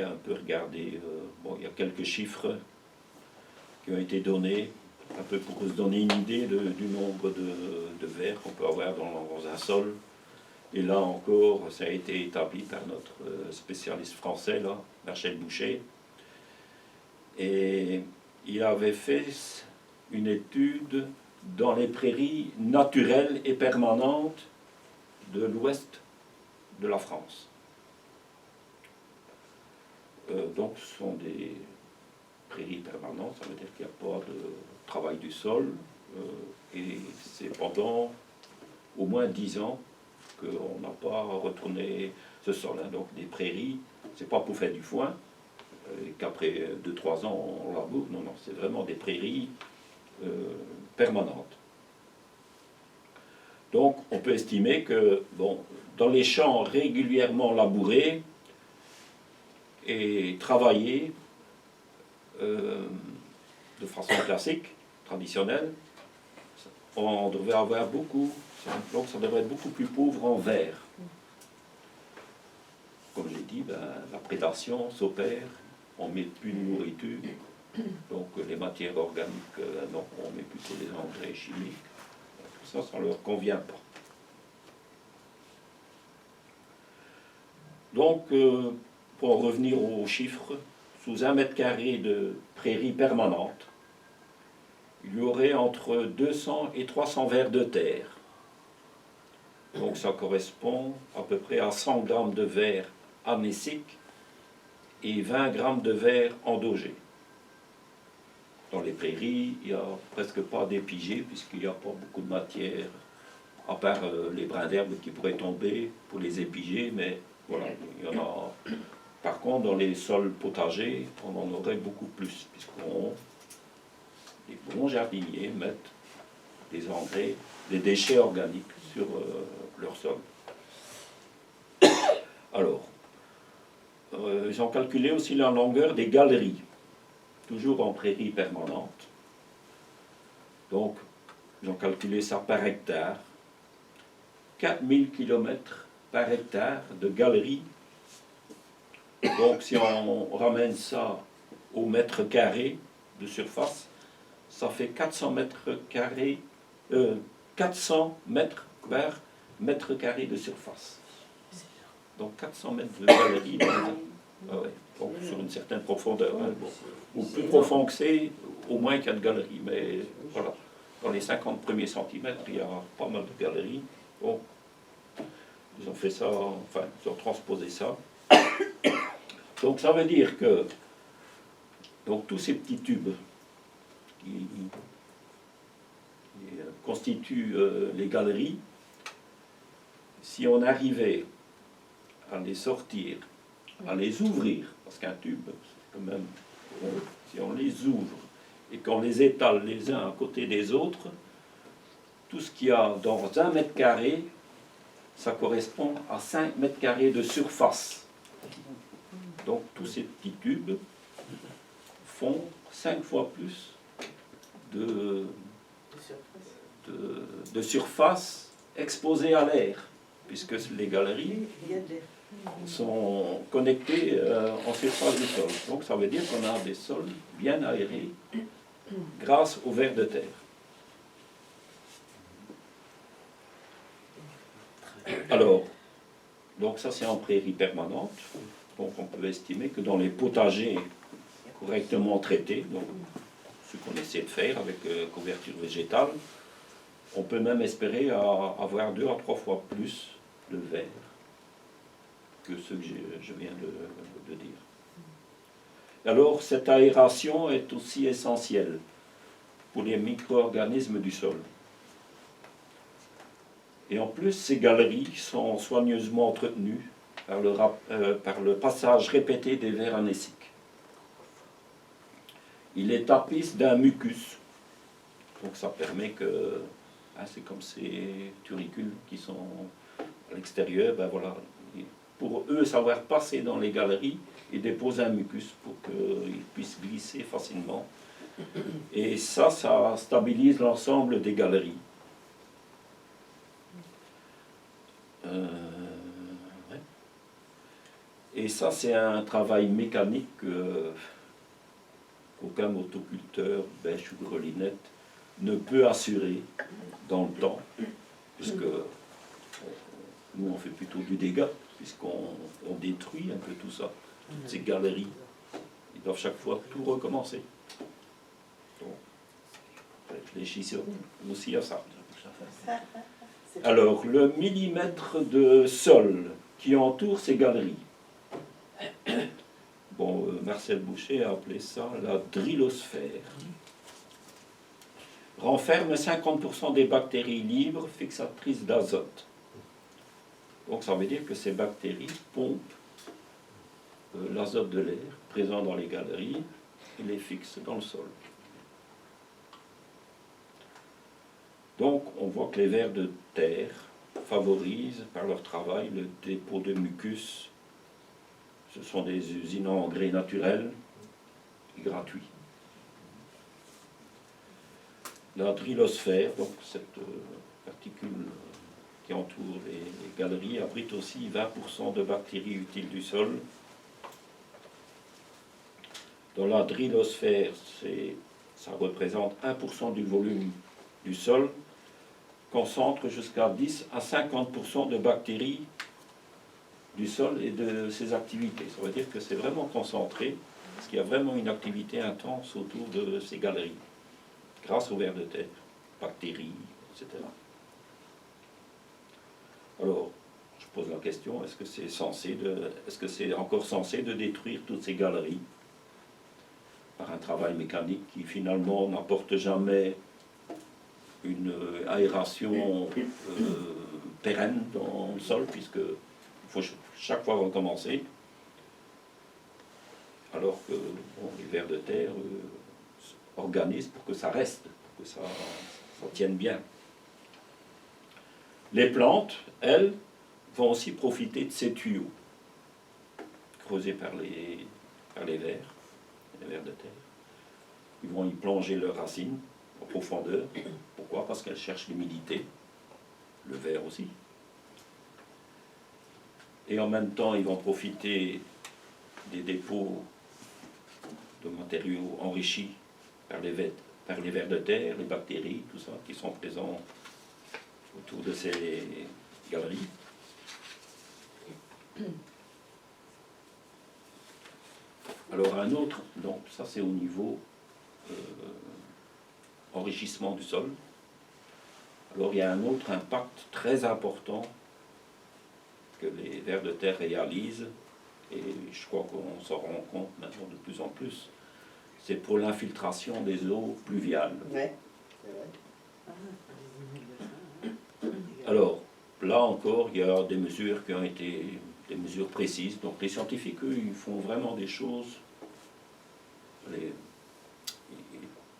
et un peu regarder. Bon, il y a quelques chiffres qui ont été donnés, un peu pour se donner une idée du nombre de vers qu'on peut avoir dans un sol. Et là encore, ça a été établi par notre spécialiste français, là, Rachel Boucher. Et il avait fait une étude dans les prairies naturelles et permanentes de l'ouest de la France. Donc ce sont des prairies permanentes, ça veut dire qu'il n'y a pas de travail du sol, et c'est pendant au moins 10 ans qu'on n'a pas retourné ce sol. Hein. Donc des prairies, c'est pas pour faire du foin, et qu'après 2-3 ans on laboure, non, non, c'est vraiment des prairies permanentes. Donc on peut estimer que, bon, dans les champs régulièrement labourés et travaillés de façon classique, traditionnelle, on devrait avoir beaucoup, donc ça devrait être beaucoup plus pauvre en vers. Comme je l'ai dit, ben, la prédation s'opère, on ne met plus de nourriture, donc les matières organiques, non, on met plutôt des engrais chimiques. Tout ça, ça ne leur convient pas. Donc, pour en revenir aux chiffres, sous 1 mètre carré de prairie permanente, il y aurait entre 200 et 300 vers de terre. Donc ça correspond à peu près à 100 grammes de vers anécique et 20 grammes de vers endogé. Dans les prairies, il n'y a presque pas d'épigées puisqu'il n'y a pas beaucoup de matière, à part les brins d'herbe qui pourraient tomber pour les épiger, mais voilà, il y en a. Par contre, dans les sols potagers, on en aurait beaucoup plus, puisqu'on les bons jardiniers mettent des engrais, des déchets organiques sur leur sol. Alors, ils ont calculé aussi la longueur des galeries, toujours en prairie permanente. Donc, ils ont calculé ça par hectare. 4000 km par hectare de galeries. Donc, si on ramène ça au mètre carré de surface, ça fait 400 mètres carrés, 400 mètres par mètre carré de surface. Donc 400 mètres de galerie, ah ouais, donc sur une certaine profondeur. Hein, bon. Ou plus profond que c'est, au moins qu'il y a de galeries. Mais voilà, dans les 50 premiers centimètres, il y a pas mal de galeries. Bon, ils ont fait ça, enfin, ils ont transposé ça. Donc ça veut dire que donc, tous ces petits tubes qui constituent les galeries, si on arrivait à les sortir, à les ouvrir, parce qu'un tube, c'est quand même, si on les ouvre et qu'on les étale les uns à côté des autres, tout ce qu'il y a dans 1 mètre carré, ça correspond à 5 mètres carrés de surface. Donc tous ces petits tubes font 5 fois plus de surface exposée à l'air, puisque les galeries sont connectées en surface du sol. Donc ça veut dire qu'on a des sols bien aérés grâce aux vers de terre. Alors, donc ça c'est en prairie permanente. Donc on peut estimer que dans les potagers correctement traités, donc ce qu'on essaie de faire avec couverture végétale, on peut même espérer avoir 2 à 3 fois plus de vers que ce que je viens de dire. Alors cette aération est aussi essentielle pour les micro-organismes du sol. Et en plus, ces galeries sont soigneusement entretenues par le passage répété des vers anéciques. Ils les tapissent d'un mucus. Donc ça permet que, hein, c'est comme ces turicules qui sont à l'extérieur, ben voilà, pour eux savoir passer dans les galeries, ils déposent un mucus pour qu'ils puissent glisser facilement. Et ça stabilise l'ensemble des galeries. Ouais. Et ça, c'est un travail mécanique qu'aucun motoculteur, bêche ou grelinette ne peut assurer dans le temps, puisque nous, on fait plutôt du dégât, puisqu'on détruit un peu tout ça, toutes ces galeries. Ils doivent chaque fois tout recommencer. Donc, réfléchissons aussi à ça. Alors, le millimètre de sol qui entoure ces galeries. Bon, Marcel Boucher a appelé ça la drillosphère. Renferme 50% des bactéries libres fixatrices d'azote. Donc ça veut dire que ces bactéries pompent l'azote de l'air présent dans les galeries et les fixent dans le sol. Donc on voit que les vers de terre favorisent par leur travail le dépôt de mucus. Ce sont des usines en engrais naturels et gratuits. La drillosphère, donc cette particule qui entoure les galeries, abrite aussi 20% de bactéries utiles du sol. Dans la drillosphère, ça représente 1% du volume du sol, concentre jusqu'à 10 à 50% de bactéries du sol et de ses activités. Ça veut dire que c'est vraiment concentré, parce qu'il y a vraiment une activité intense autour de ces galeries, grâce aux vers de terre, bactéries, etc. Alors, je pose la question, est-ce que c'est encore censé de détruire toutes ces galeries par un travail mécanique qui finalement n'apporte jamais une aération pérenne dans le sol, puisqu'il faut chaque fois recommencer, alors que bon, les vers de terre organisent pour que ça reste, pour que ça tienne bien. Les plantes, elles, vont aussi profiter de ces tuyaux creusés par les vers de terre. Ils vont y plonger leurs racines en profondeur. Pourquoi? Parce qu'elles cherchent l'humidité, le verre aussi. Et en même temps, ils vont profiter des dépôts de matériaux enrichis par les vers de terre, les bactéries, tout ça, qui sont présents autour de ces galeries. Alors un autre, donc ça c'est au niveau enrichissement du sol. Alors il y a un autre impact très important que les vers de terre réalisent, et je crois qu'on s'en rend compte maintenant de plus en plus, c'est pour l'infiltration des eaux pluviales. Ouais. Alors, là encore, il y a des mesures qui ont été des mesures précises. Donc les scientifiques, eux, ils font vraiment des choses.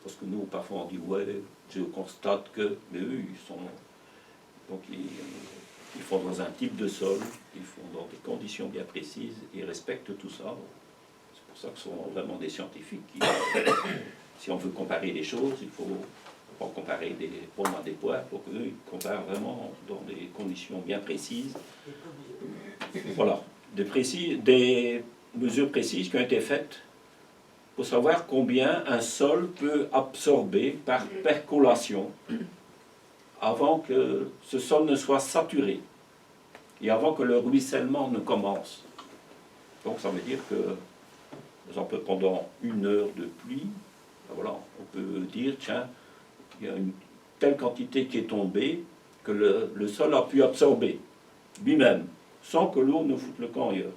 Parce que nous, parfois, on dit, ouais, je constate que... Mais eux, ils sont... Donc, ils font dans un type de sol, ils font dans des conditions bien précises, ils respectent tout ça. C'est pour ça que ce sont vraiment des scientifiques qui... Si on veut comparer les choses, il faut pas comparer des pommes à des poires, pour qu'eux, ils comparent vraiment dans des conditions bien précises. Voilà, des mesures précises qui ont été faites pour savoir combien un sol peut absorber par percolation avant que ce sol ne soit saturé et avant que le ruissellement ne commence. Donc ça veut dire que, par exemple, pendant 1 heure de pluie, ben voilà, on peut dire, tiens, il y a une telle quantité qui est tombée que le sol a pu absorber lui-même, sans que l'eau ne foute le camp ailleurs.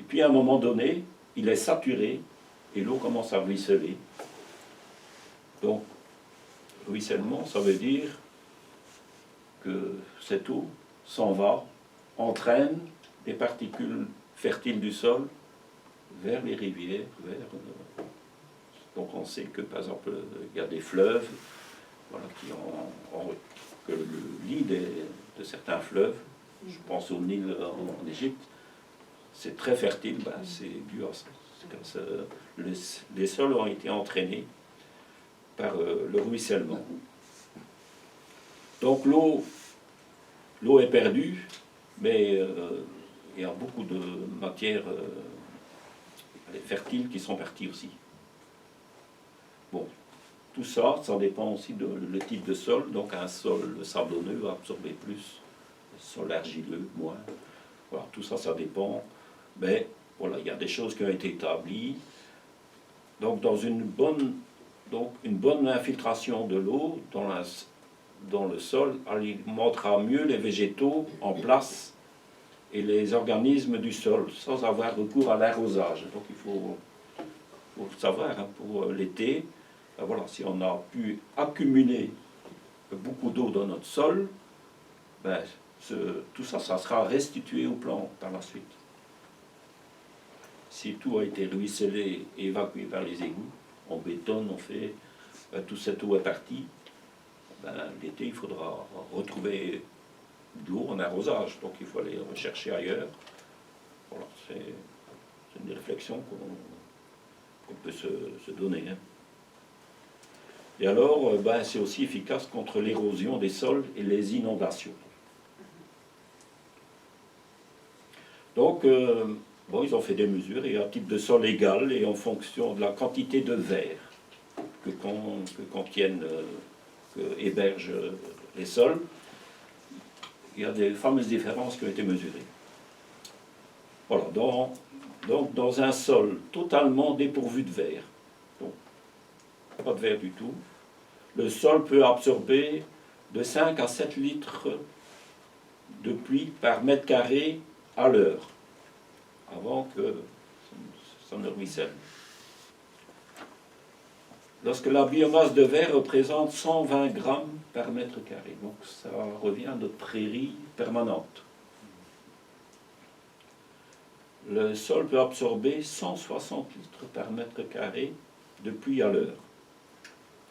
Et puis à un moment donné, il est saturé et l'eau commence à ruisseler. Donc, ruissellement, ça veut dire que cette eau s'en va, entraîne des particules fertiles du sol vers les rivières, donc on sait que, par exemple, il y a des fleuves, voilà, que le lit de certains fleuves, je pense au Nil en Égypte, c'est très fertile, ben, c'est dû à ça. Comme ça, les sols ont été entraînés par le ruissellement. Donc l'eau est perdue, mais il y a beaucoup de matières fertiles qui sont parties aussi. Bon, tout ça, ça dépend aussi le type de sol. Donc un sol sablonneux va absorber plus, le sol argileux moins. Voilà, tout ça, ça dépend. Mais voilà, il y a des choses qui ont été établies. Donc dans une bonne infiltration de l'eau dans le sol alimentera mieux les végétaux en place et les organismes du sol, sans avoir recours à l'arrosage. Donc il faut savoir, hein, pour l'été, ben voilà, si on a pu accumuler beaucoup d'eau dans notre sol, ben, tout ça, ça sera restitué aux plantes par la suite. Si tout a été ruisselé et évacué par les égouts, on bétonne, on fait, ben, toute cette eau est partie, ben, l'été il faudra retrouver de l'eau en arrosage, donc il faut aller rechercher ailleurs. Voilà, c'est une réflexion qu'on peut se donner. Hein. Et alors, ben, c'est aussi efficace contre l'érosion des sols et les inondations. Donc, bon, ils ont fait des mesures, et un type de sol égal, et en fonction de la quantité de verre que hébergent les sols, il y a des fameuses différences qui ont été mesurées. Voilà, donc dans un sol totalement dépourvu de verre, donc pas de verre du tout, le sol peut absorber de 5 à 7 litres de pluie par mètre carré à l'heure, avant que ça ne ruisselle. Lorsque la biomasse de verre représente 120 grammes par mètre carré, donc ça revient à notre prairie permanente. Le sol peut absorber 160 litres par mètre carré de pluie à l'heure.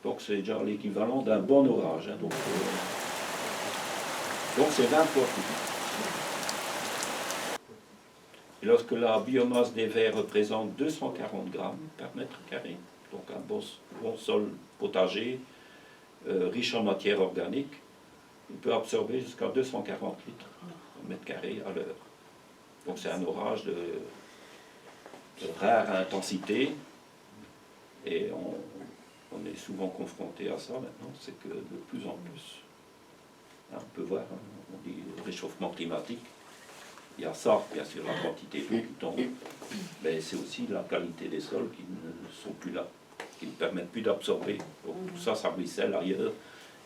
Donc c'est déjà l'équivalent d'un bon orage. Hein, donc c'est 20 fois plus. Et lorsque la biomasse des verres représente 240 grammes par mètre carré, donc un bon sol potager, riche en matière organique, il peut absorber jusqu'à 240 litres par mètre carré à l'heure. Donc c'est un orage de rare intensité, et on est souvent confronté à ça maintenant, c'est que de plus en plus, hein, on peut voir, hein, on dit réchauffement climatique, il y a ça, bien sûr, la quantité d'eau qui tombe, mais c'est aussi la qualité des sols qui ne sont plus là, qui ne permettent plus d'absorber. Donc tout ça, ça ruisselle ailleurs,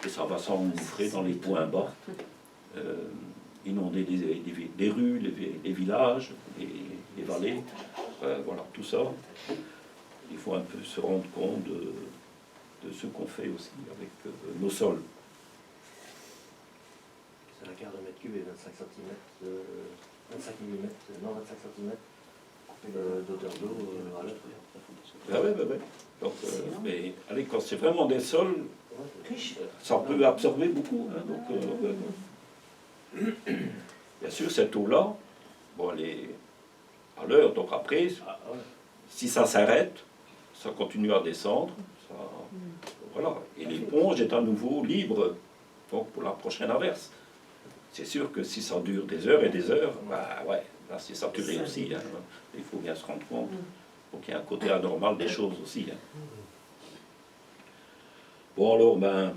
et ça va s'engouffrer dans les points bas, inonder des rues, les villages, les vallées, voilà, tout ça. Il faut un peu se rendre compte de ce qu'on fait aussi avec nos sols. C'est un quart de mètre cube et 25 cm, 25 mm, non 25 cm d'odeur d'eau à l'heure. Ah ouais. Donc, mais allez, quand c'est vraiment des sols, ça peut absorber beaucoup. Hein, donc, bien sûr, cette eau-là, bon, elle est à l'heure, donc après, si ça s'arrête, ça continue à descendre. Voilà. Et l'éponge est à nouveau libre, donc, pour la prochaine averse. C'est sûr que si ça dure des heures et des heures, bah ouais, là c'est saturé aussi. Hein. Il faut bien se rendre compte. Donc il y a un côté anormal des choses aussi. Hein. Bon alors, ben,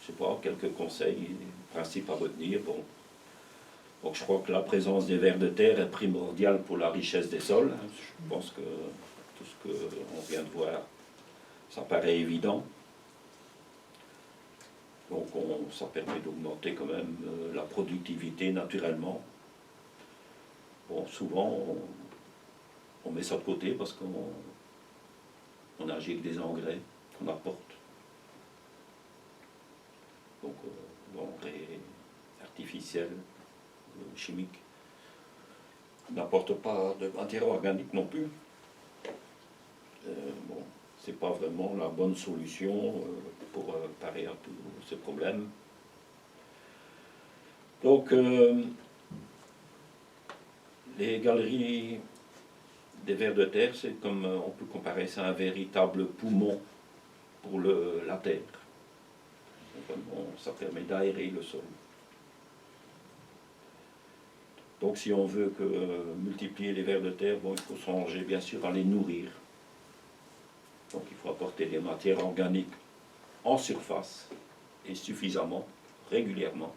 je sais pas, quelques conseils, principes à retenir. Bon. Donc je crois que la présence des vers de terre est primordiale pour la richesse des sols. Hein. Je pense que tout ce qu'on vient de voir, ça paraît évident. Donc ça permet d'augmenter quand même la productivité naturellement. Bon, souvent on met ça de côté parce qu'on agit avec des engrais qu'on apporte. Donc engrais artificiels, chimiques. On n'apporte pas de matière organique non plus. Bon, c'est pas vraiment la bonne solution pour parer à tous ces problèmes. Donc, les galeries des vers de terre, c'est comme on peut comparer ça à un véritable poumon pour la terre. Donc, ça permet d'aérer le sol. Donc si on veut multiplier les vers de terre, bon, il faut songer bien sûr à les nourrir. Donc il faut apporter des matières organiques en surface et suffisamment, régulièrement.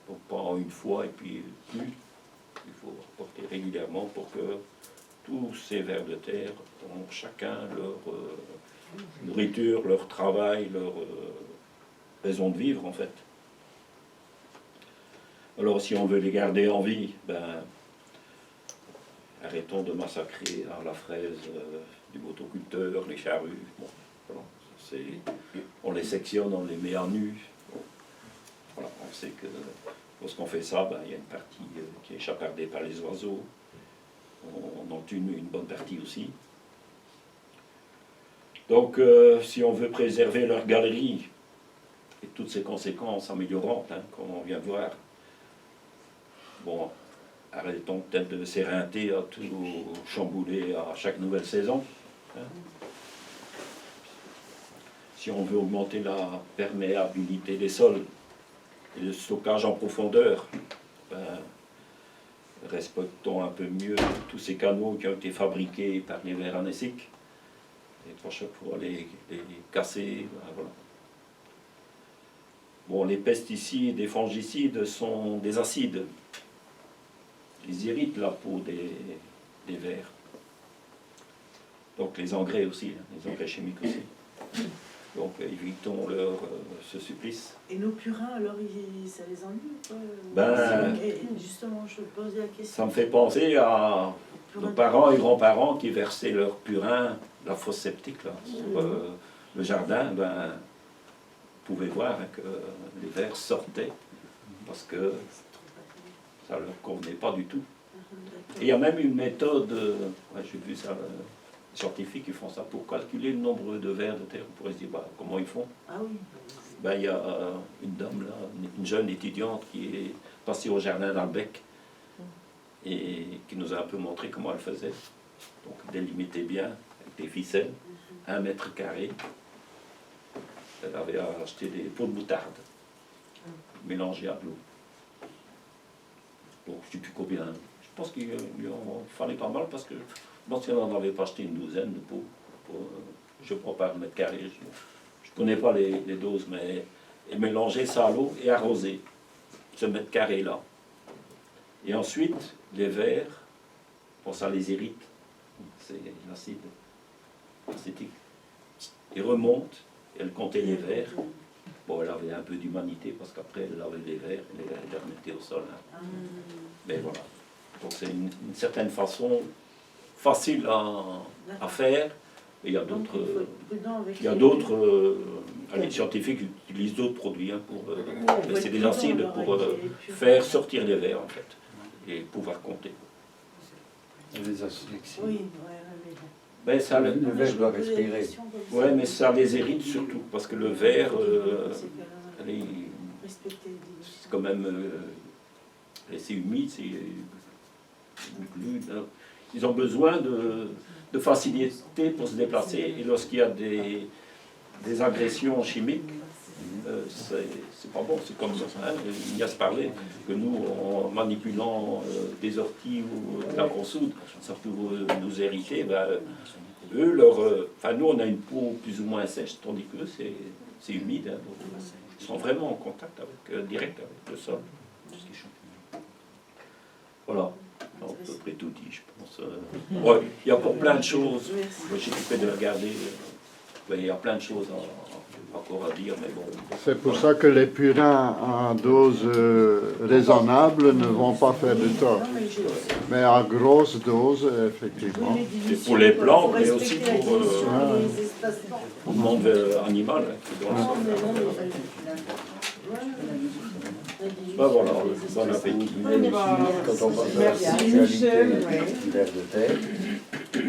Donc pas une fois et puis plus. Il faut apporter régulièrement pour que tous ces vers de terre ont chacun leur nourriture, leur travail, leur raison de vivre en fait. Alors si on veut les garder en vie, ben, arrêtons de massacrer à la fraise du motoculteur, les charrues. Bon, voilà, on les sectionne, on les met à nu. Bon, voilà, on sait que lorsqu'on fait ça, ben, il y a une partie qui est chapardée par les oiseaux. On en tue une bonne partie aussi. Donc si on veut préserver leur galerie et toutes ses conséquences améliorantes, hein, comme on vient de voir, bon, arrêtons peut-être de s'éreinter à tout chambouler à chaque nouvelle saison. Hein. Si on veut augmenter la perméabilité des sols et le stockage en profondeur, ben, respectons un peu mieux tous ces canaux qui ont été fabriqués par les vers anésiques. Et pour chaque fois les casser, ben, voilà. Bon, les pesticides et fongicides sont des acides. Ils irritent la peau des vers. Donc les engrais aussi, hein, les engrais chimiques aussi. Donc évitons ce supplice. Et nos purins, alors, ça les ennuie ou pas? Ben, justement, je posais la question. Ça me fait penser à nos parents et grands-parents qui versaient leur purin, la fosse septique, là, sur le jardin. Ben, vous pouvez voir hein, que les vers sortaient parce que ça ne leur convenait pas du tout. Et il y a même une méthode, ouais, j'ai vu ça, scientifiques qui font ça pour calculer le nombre de vers de terre. On pourrait se dire, bah, comment ils font? Ah oui. Ben, il y a une dame, là, une jeune étudiante qui est passée au jardin d'Albec et qui nous a un peu montré comment elle faisait. Donc, délimiter bien avec des ficelles, 1 mètre carré. Elle avait acheté des pots de moutarde mélangés à de l'eau. Donc, je ne sais plus combien. Je pense qu'il en fallait pas mal parce que je pense qu'on n'en avait pas acheté une douzaine de pots. Je ne crois pas 1 mètre carré. Je ne connais pas les doses, mais et mélanger ça à l'eau et arroser ce mètre carré là. Et ensuite, les vers, pour ça les irrite, c'est l'acide acétique. Ils remontent, et elle comptait les vers. Bon, elle avait un peu d'humanité parce qu'après elle avait les vers, elle les remettait au sol. Hein. Mais voilà. Donc c'est une certaine façon facile à faire. Et il y a d'autres, les scientifiques utilisent d'autres produits hein, pour mais c'est des acides pour faire sortir les vers en fait et pouvoir compter. Les acides. Oui, Ben, ça, le ver doit respirer. Oui, mais ça les hérite surtout parce que le ver, c'est quand même c'est humide, c'est glu. Ils ont besoin de facilité pour se déplacer et lorsqu'il y a des agressions chimiques, c'est pas bon, c'est comme ça. Hein, Ignace parlait que nous, en manipulant des orties ou de la consoude, ça peut nous hériter. Ben, eux, nous, on a une peau plus ou moins sèche, tandis que c'est humide. Hein, donc, ils sont vraiment en contact direct avec le sol. Voilà. On a à peu près tout dit, je pense. Ouais, il y a pour plein de choses. J'ai fait de regarder. Il y a plein de choses encore à dire, mais bon. C'est pour ça que les purins en dose raisonnable ne vont pas faire de tort. Mais à grosse dose, effectivement. C'est pour les plantes, mais aussi pour le monde animal. Ben voilà, bon appétit. Quand on parle de la sexualité des vers de terre,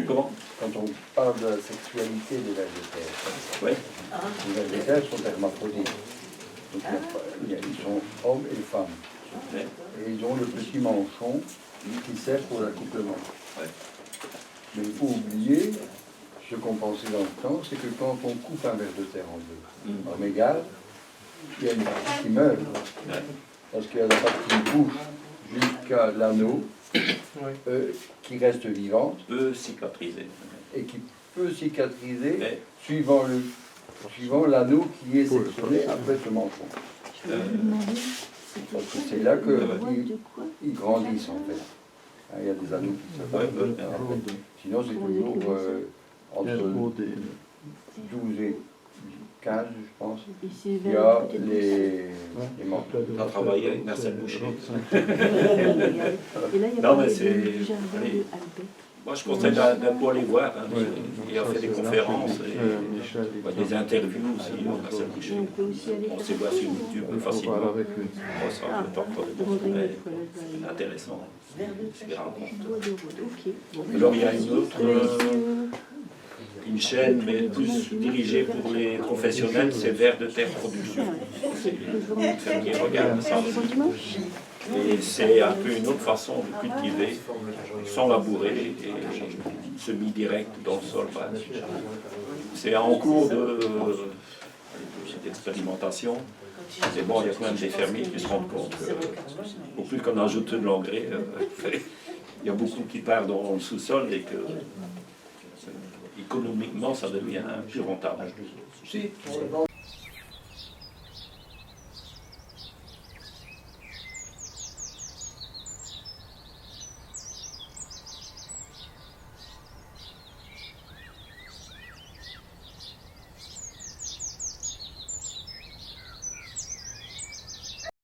Comment? quand on parle de la sexualité des vers de terre, Oui. les vers de terre sont hermaphrodites. Donc ils sont hommes et femmes. Ouais. Et ils ont le petit manchon qui sert pour l'accouplement. Ouais. Mais il faut oublier, ce qu'on pensait dans le temps, c'est que quand on coupe un ver de terre en deux, en égal, il y a une partie qui meurt. Ouais. Parce qu'il y a la partie bouche jusqu'à l'anneau, qui reste vivante Peut cicatriser. et qui peut cicatriser Mais suivant l'anneau qui est sectionné après ce manchon. Je vais lui demander. Parce que c'est là de qu'ils quoi grandissent en fait. Hein, il y a des anneaux qui se ouais, Sinon c'est toujours entre ROD. 12 et 15, je pense. Et c'est Il y vers a le côté de les manches. on a travaillé avec Marcel Boucher. Et là, il y a Non, pas mais de- c'est- du jardin allez. de Albert. Moi, je conseille d'un coup aller voir. Hein. Ouais. Il a fait des conférences et Michel, des interviews aussi. Marcel Boucher. Et on peut aussi aller On faire s'y voit ça, sur ou- YouTube il faut facilement. voir avec lui. On sera Ah, le temps pour demanderai une mais autre fois, là, je vais c'est aller. intéressant. Super rencontre. Bois de Rhodes, ok. Bon, Alors, il y a une autre, merci, Une chaîne, mais plus dirigée pour les professionnels, c'est Vers de Terre Production. C'est les fermiers regardent ça. Bon dimanche. Et c'est un peu une autre façon de cultiver sans labourer et semi-direct dans le sol. Bah, c'est en cours d'expérimentation. Mais bon, il y a quand même des fermiers qui se rendent compte qu'au plus qu'on ajoute de l'engrais, il y a beaucoup qui part dans le sous-sol et que économiquement ça devient plus rentable.